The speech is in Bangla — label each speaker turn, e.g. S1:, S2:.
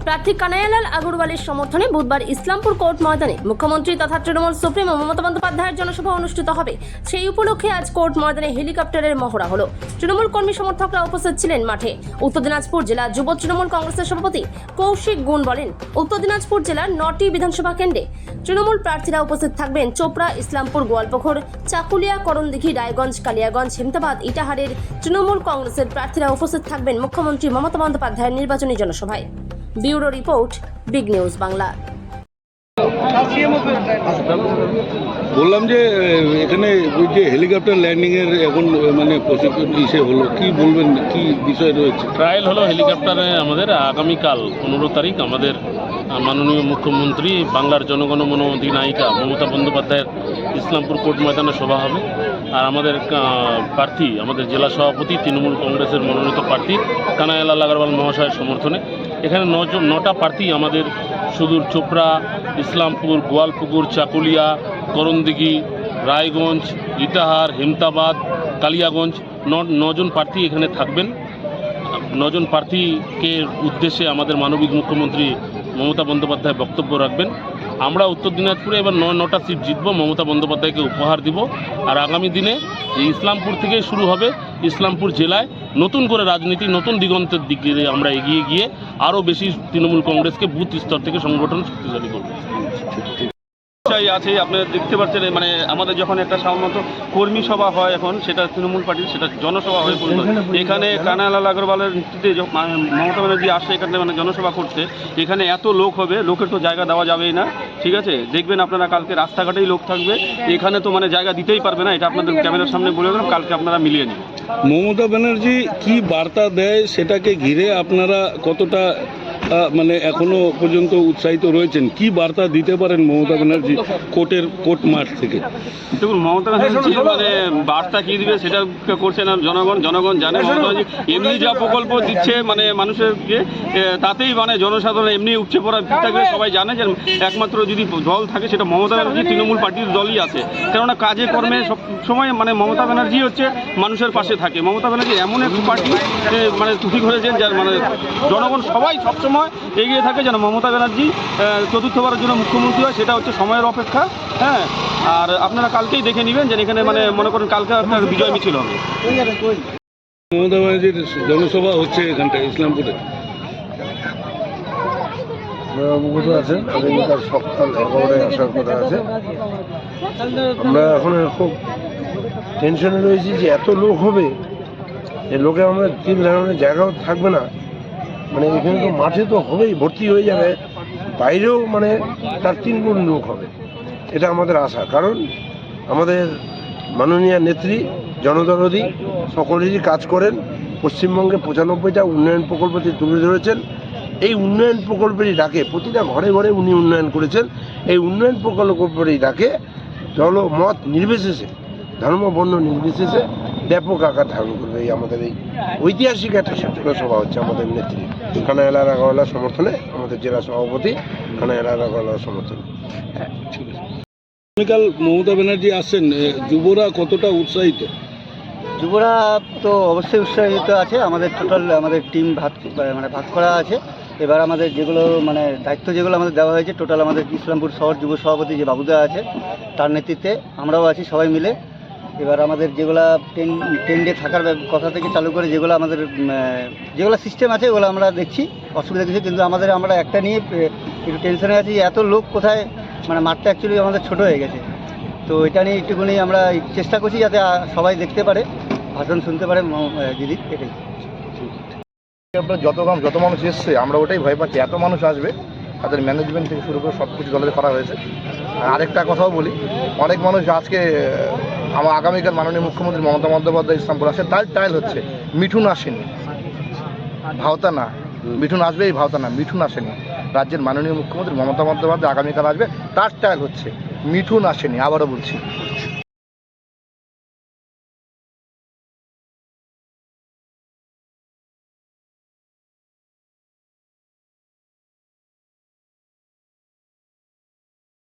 S1: প্রার্থী কানাইয়ালাল আগরওয়ালের সমর্থনে বুধবার ইসলামপুর কোর্ট ময়দানে মুখ্যমন্ত্রী তথা তৃণমূল সুপ্রিমো মমতা বন্দ্যোপাধ্যায়ের জনসভা অনুষ্ঠিত হবে। সেই উপলক্ষে আজ কোর্ট ময়দানে হেলিকপ্টারের মহড়া হলো। তৃণমূল কর্মী সমর্থকরা উপস্থিত ছিলেন মাঠে। উত্তর দিনাজপুর জেলা যুব তৃণমূল কংগ্রেসের সভাপতি কৌশিক গুণ বলেন, উত্তর দিনাজপুর জেলার 9টি বিধানসভা কেন্দ্রে তৃণমূল প্রার্থীরা উপস্থিত থাকবেন। চোপড়া, ইসলামপুর, গোয়ালপুকুর, চাকুলিয়া, করণদিঘি, রায়গঞ্জ, কালিয়াগঞ্জ, হেমতাবাদ, ইটাহারের তৃণমূল কংগ্রেসের প্রার্থীরা উপস্থিত থাকবেন মুখ্যমন্ত্রী মমতা বন্দ্যোপাধ্যায়ের নির্বাচনী জনসভায়। Bureau report, big news Bangla.
S2: বললাম যে এখানে ওই যে হেলিকপ্টার ল্যান্ডিং এর এখন মানে প্রশিক্ষণ ইসে হলো, কি বলবেন, কি বিষয় রয়েছে?
S3: ট্রায়াল হলো হেলিকপ্টারে। আমাদের আগামীকাল 15 তারিখ আমাদের মাননীয় মুখ্যমন্ত্রী বাংলার জনগণ অধিনায়িকা মমতা বন্দ্যোপাধ্যায়ের ইসলামপুর কোর্ট ময়দানে সভা হবে। আর আমাদের প্রার্থী, আমাদের জেলা সভাপতি তৃণমূল কংগ্রেসের মনোনীত প্রার্থী কানাইয়ালাল আগরওয়াল মহাশয়ের সমর্থনে এখানে 9টা প্রার্থী আমাদের সুদূর চোপড়া, ইসলামপুর, গোয়ালপুকুর, চাকুলিয়া, করণদিঘি, রায়গঞ্জ, ইটাহার, হেমতাবাদ, কালিয়াগঞ্জ 9জন প্রার্থী এখানে থাকবেন। 9জন প্রার্থীকে উদ্দেশ্যে আমাদের মাননীয় মুখ্যমন্ত্রী মমতা বন্দ্যোপাধ্যায় বক্তব্য রাখবেন। আমরা উত্তর দিনাজপুরে এবার 9টা সিট জিতব, মমতা বন্দ্যোপাধ্যায়কে উপহার দিব। আর আগামী দিনে ইসলামপুর থেকে শুরু হবে, ইসলামপুর জেলায় নতুন করে রাজনীতি, নতুন দিগন্তের দিকে আমরা এগিয়ে গিয়ে আরও বেশি তৃণমূল কংগ্রেসকে বুথ স্তর থেকে সংগঠন শক্তিশালী করব।
S4: আছে আপনারা দেখতে পাচ্ছেন, মানে আমাদের যখন একটা সাধারণত কর্মী সভা হয়, এখন সেটা তৃণমূল পার্টির সেটা জনসভা হয়ে পড়ল। এখানে কানাইয়ালাল আগরওয়ালের নেতৃত্বে মমতা ব্যানার্জি আসছে এখানে মানে জনসভা করতে। এখানে এত লোক হবে, লোকের তো জায়গা দেওয়া যাবেই না, ঠিক আছে? দেখবেন আপনারা কালকে রাস্তাঘাটেই লোক থাকবে, এখানে তো মানে জায়গা দিতেই পারবে না। এটা আপনাদের ক্যামেরার সামনে বলে দিলাম, কালকে আপনারা মিলিয়ে নিন।
S2: মমতা ব্যানার্জি কি বার্তা দেয় সেটাকে ঘিরে আপনারা কতটা মানে এখনো পর্যন্ত উৎসাহিত রয়েছেন? কি বার্তা দিতে পারেন মমতা ব্যানার্জি কোর্ট মাঠ থেকে?
S4: দেখুন, মমতা ব্যানার্জি মানে বার্তা কী দিবে সেটা করছে না জনগণ জানে। মমতা ব্যানার্জি এমনি যা প্রকল্প দিচ্ছে মানে মানুষেরকে, তাতেই মানে জনসাধারণ এমনি উপচে পড়া থাকবে। সবাই জানে যে একমাত্র যদি দল থাকে সেটা মমতা ব্যানার্জি তৃণমূল পার্টির দলই আছে। কেননা কাজে কর্মে সব সময় মানে মমতা ব্যানার্জি হচ্ছে মানুষের পাশে থাকে। মমতা ব্যানার্জি এমন এক পার্টি মানে তুলি করেছেন যার মানে জনগণ সবাই সবসময় এগিয়ে থাকে যেন মমতা ব্যানার্জি চতুর্থবারের জন্য মুখ্যমন্ত্রী হয়। সেটা হচ্ছে সময়ের অপেক্ষা। হ্যাঁ, আর আপনারা কালকেই দেখে নেবেন যে এখানে মানে মনে করেন কালকে আপনার বিজয় মিছিল হবে।
S2: মমতা ব্যানার্জির জনসভা হচ্ছে এখানটায় ইসলামপুরে।
S5: অবগত আছেন, আগামীকাল সকাল 11টায় আসার কথা আছে। আমরা এখন খুব টেনশনে রয়েছি যে এত লোক হবে, এই লোকে আমরা 3 ধরনের জায়গাও থাকবে না। মানে এখানে তো মাঠে তো হবেই, ভর্তি হয়ে যাবে, বাইরেও মানে তার 3 গুণ লোক হবে, এটা আমাদের আশা। কারণ আমাদের মাননীয় নেত্রী জনদরদি, সকলেরই কাজ করেন। পশ্চিমবঙ্গে 95টা উন্নয়ন প্রকল্পটি তুলে ধরেছেন। এই উন্নয়ন প্রকল্পেরই ডাকে প্রতিটা ঘরে ঘরে উনি উন্নয়ন করেছেন। এই উন্নয়ন প্রকল্পেরই ডাকে মত নির্বিশেষে, ধর্ম বর্ণ নির্বিশেষে ব্যাপক আকার ধারণ করবে এই আমাদের এই ঐতিহাসিক একটা সভা হচ্ছে আমাদের নেত্রী কানাইয়ালাল আগরওয়ালের সমর্থনে, আমাদের জেলা সভাপতি কানাইয়ালাল আগরওয়ালের সমর্থনে।
S2: আগামীকাল মমতা ব্যানার্জি আসছেন, যুবরা কতটা উৎসাহিত?
S6: যুবরা তো অবশ্যই উৎসাহিত আছে। আমাদের টোটাল আমাদের টিম ভাগ করা আছে। এবার আমাদের যেগুলো মানে দায়িত্ব যেগুলো আমাদের দেওয়া হয়েছে, টোটাল আমাদের ইসলামপুর শহর যুব সভাপতি যে বাবুদা আছে তার নেতৃত্বে আমরাও আছি, সবাই মিলে। এবার আমাদের যেগুলো 10 ডে থাকার কথা থেকে চালু করে যেগুলো আমাদের যেগুলো সিস্টেম আছে ওগুলো আমরা দেখছি, অসুবিধা কিছু। কিন্তু আমরা একটা নিয়ে একটু টেনশনে আছি, এত লোক কোথায়, মানে মাঠটা অ্যাকচুয়ালি আমাদের ছোট হয়ে গেছে। তো এটা নিয়ে একটুখানি আমরা চেষ্টা করছি যাতে সবাই দেখতে পারে, ভাষণ শুনতে পারে দিদি, এটাই।
S5: যত মানুষ এসছে আমরা ওটাই ভয় পাচ্ছি, এত মানুষ আসবে। তাদের ম্যানেজমেন্ট থেকে শুরু করে সব কিছু দলের করা হয়েছে। আরেকটা কথাও বলি, অনেক মানুষ আজকে আমার আগামীকাল মাননীয় মুখ্যমন্ত্রী মমতা বন্দ্যোপাধ্যায় ইসলামপুর আসে, তার ট্রায়াল হচ্ছে। মিঠুন আসেনি, ভাওতা না, মিঠুন আসবে, এই ভাওতা না, মিঠুন আসেনি। রাজ্যের মাননীয় মুখ্যমন্ত্রী মমতা বন্দ্যোপাধ্যায় আগামীকাল আসবে, তার ট্রায়াল হচ্ছে। মিঠুন আসেনি, আবারও বলছি।